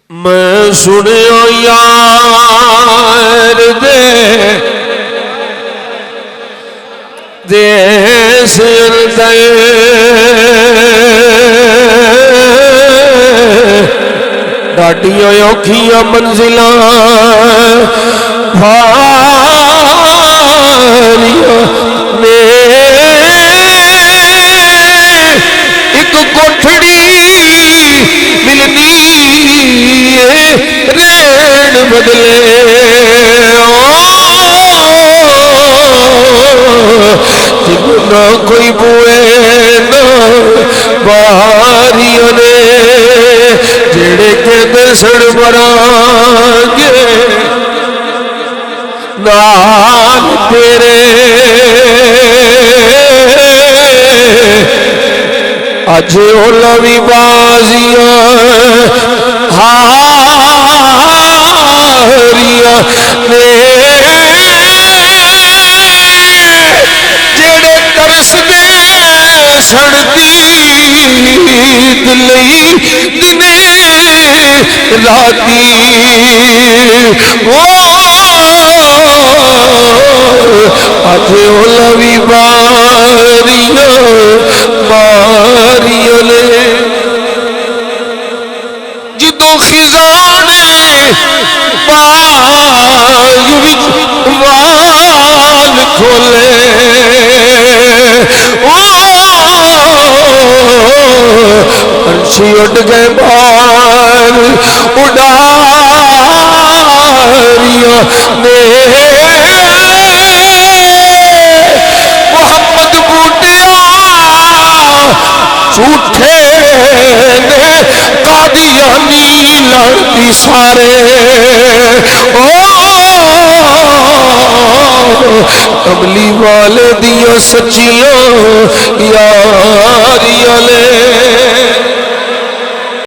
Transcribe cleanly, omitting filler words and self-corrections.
میں سنیا یار دے سردے ڈاڈیاں اوکھیاں منزلاں بھاریاں نے ایک کوٹھڑی ملنی رین بدلے نہ کوئی بوئے نہ باریاں نے جڑے کے دسڑ مرانگے نال تیرے اج اولوی بازیاں ہاریاں نے جڑے ترس دے سڑتی دلی دنے راتی اج اولوی باریاں باریاں لے جدو خزانے پایو وچ وال کھولے پنچھی اڈ گئے بال اڈاریاں نے محمد بوٹیا جھوٹے نے قادیانی لڑتی سارے کملی والے دیاں سچیاں یاریاں لے